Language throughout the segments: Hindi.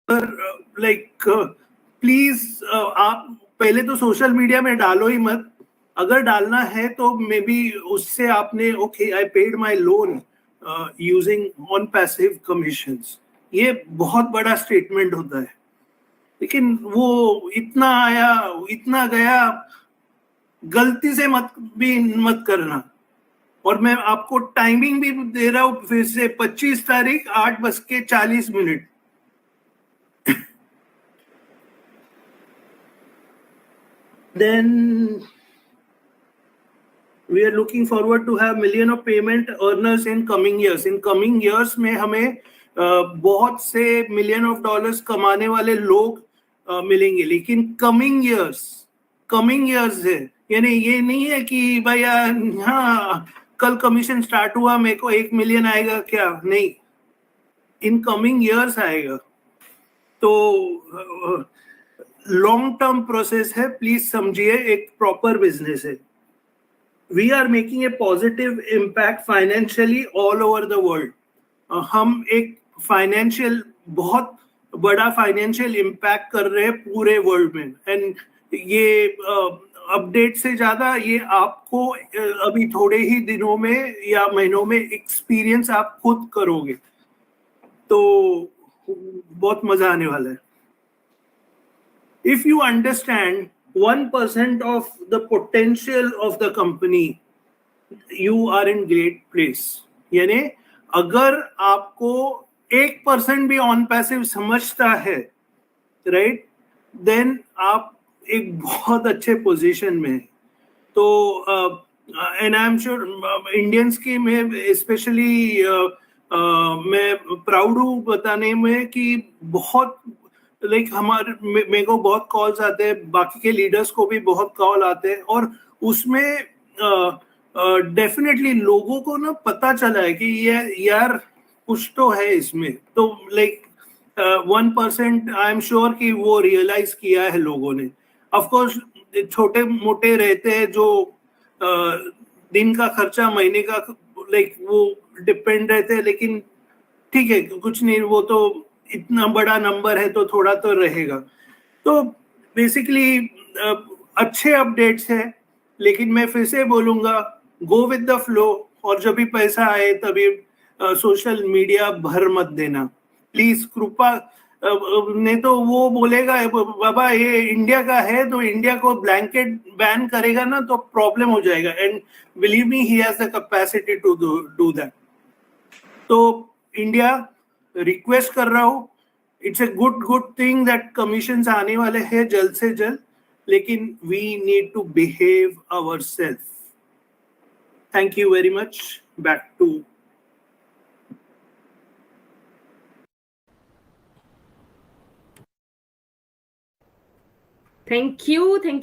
लाइक प्लीज आप पहले तो सोशल मीडिया में डालो ही मत, अगर डालना है तो मे बी उससे आपने okay I paid my loan using on passive commissions, ये बहुत बड़ा स्टेटमेंट होता है, लेकिन वो इतना आया इतना गया, गलती से मत करना। और मैं आपको टाइमिंग भी दे रहा हूं फिर से, 25 तारीख 8:40 then we are looking forward to have million of payment earners in coming years में हमें बहुत से million of dollars कमाने वाले लोग मिलेंगे, लेकिन कमिंग ईयर्स है, यानी ये नहीं है कि भाई हाँ कल कमीशन स्टार्ट हुआ मेरे को 1 मिलियन आएगा, क्या नहीं, इन कमिंग ईयर्स आएगा। तो लॉन्ग टर्म प्रोसेस है, प्लीज समझिए, एक प्रॉपर बिजनेस है। We are making a positive impact financially all over the world. हम एक फाइनेंशियल बहुत बड़ा फाइनेंशियल इम्पैक्ट कर रहे हैं पूरे वर्ल्ड में, एंड ये अपडेट से ज्यादा ये आपको अभी थोड़े ही दिनों में या महीनों में एक्सपीरियंस आप खुद करोगे, तो बहुत मजा आने वाला है। If you understand 1% of the potential of the company, you are in great place. यानी अगर आपको 1% भी ऑन पैसिव समझता है, राइट, देन आप एक बहुत अच्छे पोजीशन में। तो and I am sure Indians की में स्पेशली मैं प्राउड हूँ बताने में कि बहुत लाइक हमारे मेरे को बहुत कॉल्स आते हैं, बाकी के लीडर्स को भी बहुत कॉल आते हैं, और उसमें डेफिनेटली लोगों को ना पता चला है कि ये यार कुछ तो है इसमें। तो लाइक 1% आई एम श्योर कि वो रियलाइज किया है लोगों ने। ऑफ कोर्स छोटे मोटे रहते हैं जो दिन का खर्चा महीने का लाइक वो डिपेंड रहते हैं, लेकिन ठीक है कुछ नहीं, वो तो इतना बड़ा नंबर है तो थोड़ा तो रहेगा। तो बेसिकली अच्छे अपडेट्स है, लेकिन मैं फिर से बोलूंगा गो विद द फ्लो, और जब भी पैसा आए तभी सोशल मीडिया भर मत देना प्लीज, कृपा। नहीं तो वो बोलेगा बाबा ये इंडिया का है तो इंडिया को ब्लैंकेट बैन करेगा ना तो प्रॉब्लम हो जाएगा, and believe me he has the capacity to do that. तो इंडिया रिक्वेस्ट कर रहा हूँ, it's a good thing that commissions आने वाले हैं जल्द से जल्द, लेकिन we need to behave ourself. Thank you very much. Back to thank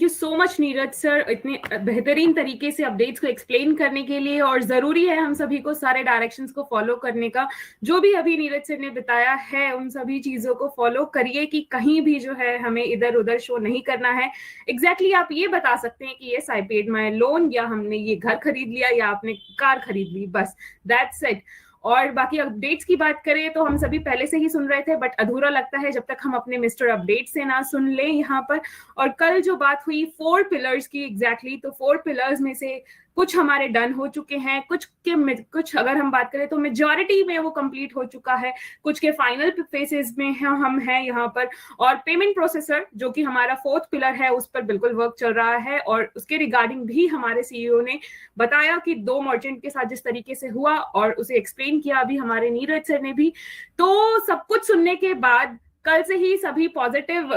you so much Neeraj sir, इतने बेहतरीन तरीके से अपडेट्स को एक्सप्लेन करने के लिए। और जरूरी है हम सभी को सारे डायरेक्शंस को फॉलो करने का, जो भी अभी नीरज सर ने बताया है उन सभी चीजों को फॉलो करिए कि कहीं भी जो है हमें इधर उधर शो नहीं करना है। एग्जैक्टली आप ये बता सकते हैं कि yes I paid my loan, या हमने ये घर खरीद लिया, या आपने कार खरीद ली, बस दैट्स इट। और बाकी अपडेट्स की बात करें तो हम सभी पहले से ही सुन रहे थे, बट अधूरा लगता है जब तक हम अपने मिस्टर अपडेट से ना सुन लें यहाँ पर। और कल जो बात हुई 4 पिलर्स की एग्जैक्टली, तो 4 पिलर्स में से कुछ हमारे डन हो चुके हैं, कुछ अगर हम बात करें तो मेजॉरिटी में वो कंप्लीट हो चुका है, कुछ के फाइनल फेसेस में हम हैं यहाँ पर। और पेमेंट प्रोसेसर जो कि हमारा 4th पिलर है उस पर बिल्कुल वर्क चल रहा है, और उसके रिगार्डिंग भी हमारे सीईओ ने बताया कि 2 मर्चेंट के साथ जिस तरीके से हुआ, और उसे एक्सप्लेन किया अभी हमारे नीरज सर ने भी। तो सब कुछ सुनने के बाद कल से ही सभी पॉजिटिव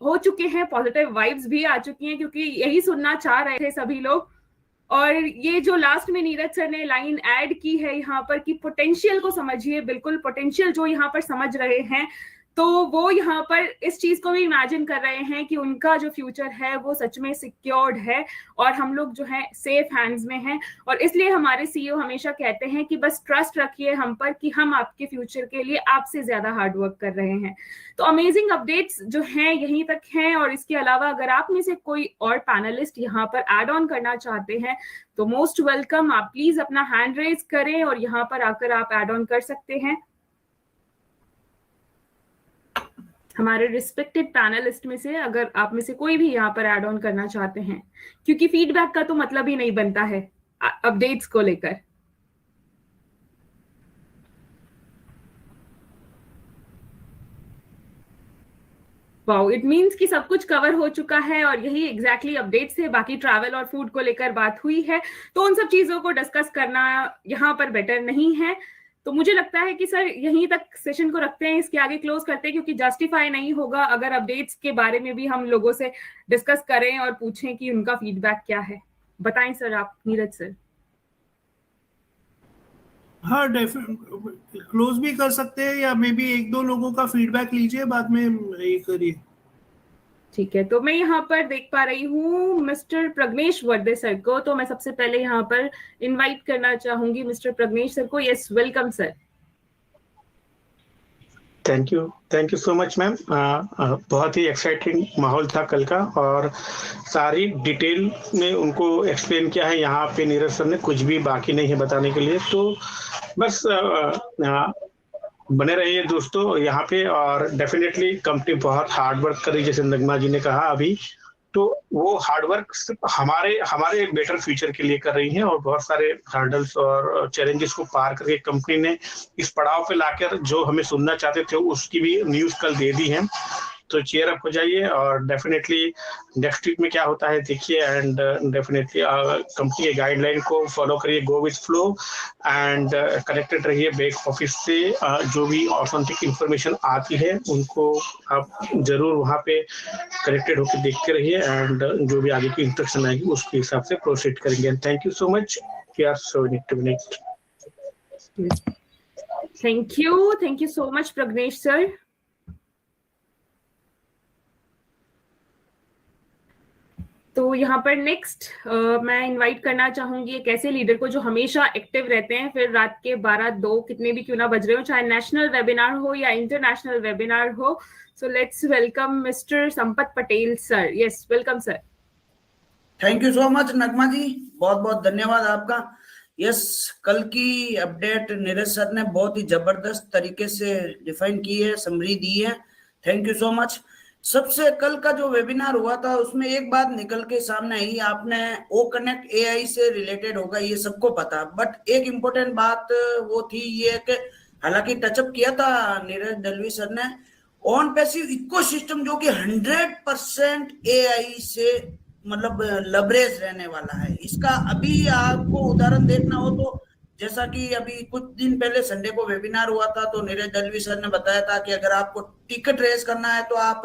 हो चुके हैं, पॉजिटिव वाइब्स भी आ चुकी हैं, क्योंकि यही सुनना चाह रहे थे सभी लोग। और ये जो लास्ट में नीरज सर ने लाइन ऐड की है यहाँ पर कि पोटेंशियल को समझिए, बिल्कुल पोटेंशियल जो यहाँ पर समझ रहे हैं, तो वो यहाँ पर इस चीज को भी इमेजिन कर रहे हैं कि उनका जो फ्यूचर है वो सच में सिक्योर्ड है, और हम लोग जो है सेफ हैंड्स में हैं। और इसलिए हमारे सीईओ हमेशा कहते हैं कि बस ट्रस्ट रखिए हम पर कि हम आपके फ्यूचर के लिए आपसे ज्यादा हार्ड वर्क कर रहे हैं। तो अमेजिंग अपडेट्स जो हैं यहीं तक हैं, और इसके अलावा अगर आप में से कोई और पैनलिस्ट यहाँ पर एड ऑन करना चाहते हैं तो मोस्ट वेलकम, आप प्लीज अपना हैंड रेज करें और यहाँ पर आकर आप एड ऑन कर सकते हैं। हमारे रिस्पेक्टेड पैनलिस्ट में से अगर आप में से कोई भी यहाँ पर ऐड ऑन करना चाहते हैं, क्योंकि फीडबैक का तो मतलब ही नहीं बनता है अपडेट्स को लेकर। वाओ, इट मीन्स कि सब कुछ कवर हो चुका है और यही एग्जैक्टली अपडेट्स है। बाकी ट्रैवल और फूड को लेकर बात हुई है, तो उन सब चीजों को डिस्कस करना यहाँ पर बेटर नहीं है। तो मुझे लगता है कि सर यहीं तक सेशन को रखते हैं, इसके आगे क्लोज करते हैं, क्योंकि जस्टिफाई नहीं होगा अगर अपडेट्स के बारे में भी हम लोगों से डिस्कस करें और पूछें कि उनका फीडबैक क्या है। बताएं सर आप, नीरज सर। हाँ, क्लोज भी कर सकते हैं या मे बी एक दो लोगों का फीडबैक लीजिए, बाद में ये करिए। ठीक है, तो मैं यहाँ पर देख पा रही हूँ मिस्टर प्रग्नेश वर्दे सर को, तो मैं सबसे पहले यहाँ पर इनवाइट करना चाहूंगी मिस्टर प्रग्नेश सर को। Yes, welcome sir. Thank you so much ma'am. बहुत ही एक्साइटिंग माहौल था कल का, और सारी डिटेल में उनको एक्सप्लेन किया है। यहाँ पे नीरज सर ने कुछ भी बाकी नहीं है बताने के लिए, तो बस बने रहिए दोस्तों यहाँ पे। और डेफिनेटली कंपनी बहुत हार्ड वर्क कर रही है, जैसे नगमा जी ने कहा अभी, तो वो हार्ड वर्क सिर्फ हमारे बेटर फ्यूचर के लिए कर रही है, और बहुत सारे हर्डल्स और चैलेंजेस को पार करके कंपनी ने इस पड़ाव पे लाकर जो हमें सुनना चाहते थे उसकी भी न्यूज कल दे दी है। तो चेयर अप हो जाइए, और डेफिनेटली नेक्स्ट वीक में क्या होता है देखिए, एंड डेफिनेटली कंपनी के गाइडलाइन को फॉलो करिए, go with flow, and connected रहिए बैक ऑफिस से। जो भी ऑथेंटिक इंफॉर्मेशन आती है उनको आप जरूर वहाँ पे कनेक्टेड होकर देखते रहिए, एंड जो भी आगे की इंस्ट्रक्शन आएगी उसके हिसाब से प्रोसीड करेंगे। Thank you so much. Thank you so much Pragnesh sir. तो यहाँ पर नेक्स्ट मैं इनवाइट करना चाहूंगी एक ऐसे लीडर को जो हमेशा एक्टिव रहते हैं, फिर रात के 12-2 कितने भी क्यों ना बज रहे हो, चाहे नेशनल वेबिनार हो या इंटरनेशनल वेबिनार हो। So let's welcome mister Sampat Patel sir. Yes, welcome sir. Thank you so much Nagma ji, बहुत बहुत धन्यवाद आपका। यस, कल की अपडेट नीरज सर ने बहुत ही जबरदस्त तरीके से डिफाइन की है, समरी दी है। Thank you so much. सबसे कल का जो वेबिनार हुआ था उसमें एक बात निकल के सामने आई, आपने ओ कनेक्ट एआई से रिलेटेड होगा ये सबको पता, बट एक इम्पोर्टेंट बात वो थी ये कि हालांकि टचअप किया था नीरज दलवी सर ने, ऑन पैसिव इकोसिस्टम जो कि 100% एआई से मतलब लबरेज रहने वाला है। इसका अभी आपको उदाहरण देखना हो तो जैसा कि अभी कुछ दिन पहले संडे को वेबिनार हुआ था, तो नीरज दलवी सर ने बताया था कि अगर आपको टिकट रेस करना है तो आप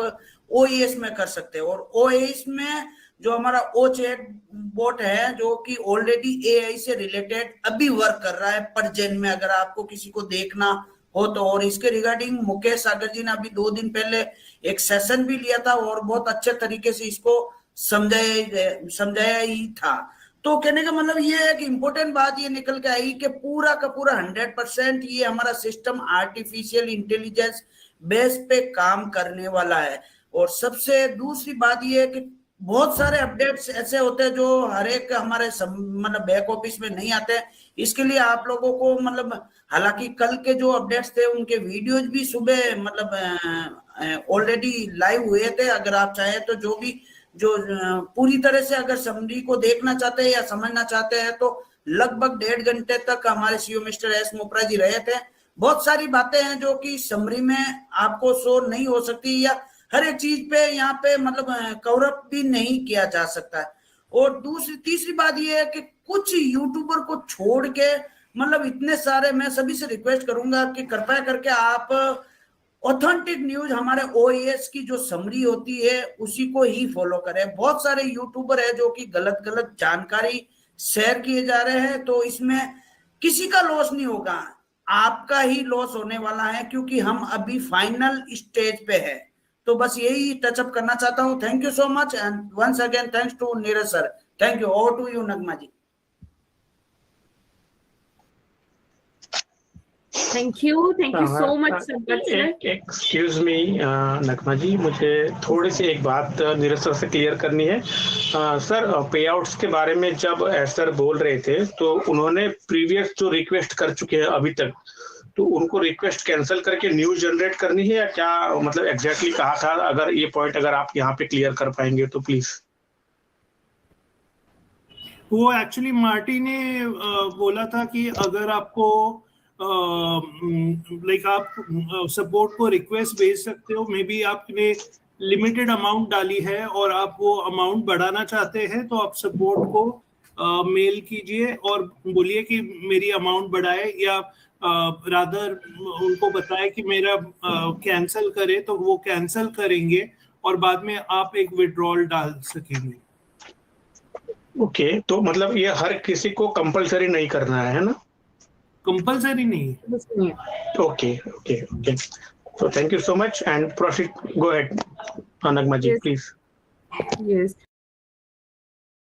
ओएस में कर सकते हो, और ओएस में जो हमारा ओ चैट बोट है जो कि ऑलरेडी एआई से रिलेटेड अभी वर्क कर रहा है परजेन में, अगर आपको किसी को देखना हो तो। और इसके रिगार्डिंग मुकेश सागर जी ने अभी 2 दिन पहले एक सेशन भी लिया था और बहुत अच्छे तरीके से इसको समझाया ही था। तो कहने का मतलब ये है कि इंपॉर्टेंट बात ये निकल के आई कि पूरा का पूरा 100% ये हमारा सिस्टम आर्टिफिशियल इंटेलिजेंस बेस पे काम करने वाला है। और सबसे दूसरी बात ये है कि बहुत सारे अपडेट्स ऐसे होते हैं जो हर एक हमारे मतलब बैक ऑफिस में नहीं आते। इसके लिए आप लोगों को मतलब हालांकि कल के जो अपडेट्स थे उनके वीडियोज भी सुबह मतलब ऑलरेडी लाइव हुए थे। अगर आप चाहे तो जो पूरी तरह से अगर समरी को देखना चाहते हैं या समझना चाहते हैं तो लगभग 1.5 घंटे तक हमारे सीईओ मिस्टर एस मोपरा जी रहे थे। बहुत सारी बातें हैं जो कि समरी में आपको शो नहीं हो सकती, या हर एक चीज पे यहाँ पे मतलब कवर अप भी नहीं किया जा सकता है। और तीसरी बात ये है कि कुछ यूट्यूबर को छोड़ के मतलब इतने सारे, मैं सभी से रिक्वेस्ट करूंगा कि कृपया करके आप ऑथेंटिक न्यूज हमारे ओएस की जो समरी होती है उसी को ही फॉलो करें। बहुत सारे यूट्यूबर है जो कि गलत जानकारी शेयर किए जा रहे हैं, तो इसमें किसी का लॉस नहीं होगा, आपका ही लॉस होने वाला है, क्योंकि हम अभी फाइनल स्टेज पे है। तो बस यही टचअप करना चाहता हूँ। Thank you so much and once again thanks to Neeraj sir. Thank you. Over to you Nagma ji. Thank you so much Sampat sir. Excuse me Nagma ji, मुझे थोड़ी सी एक बात नीरज सर से क्लियर करनी है। सर पे आउट्स के बारे में जब सर बोल रहे थे तो उन्होंने प्रीवियस जो रिक्वेस्ट कर चुके हैं अभी तक, तो उनको रिक्वेस्ट कैंसिल करके न्यू जनरेट करनी है या क्या, मतलब एग्जैक्टली कहा था? अगर ये पॉइंट अगर आप यहाँ पे क्लियर कर पाएंगे तो प्लीज। वो एक्चुअली मार्टी ने बोला था कि अगर आपको लाइक आप सपोर्ट को रिक्वेस्ट भेज सकते हो, मे बी आपने लिमिटेड अमाउंट डाली है और आप वो अमाउंट बढ़ाना चाहते हैं, तो आप सपोर्ट को मेल कीजिए और बोलिए कि मेरी अमाउंट बढ़ाए, या रादर उनको बताए कि मेरा कैंसिल करे, तो वो कैंसिल करेंगे और बाद में आप एक विड्रॉल डाल सकेंगे। ओके, तो मतलब ये हर किसी को कंपलसरी नहीं करना है ना? कंपलसरी नहीं। Okay okay okay, so thank you so much and proceed, go ahead Nagma ji, Yes. please. Yes.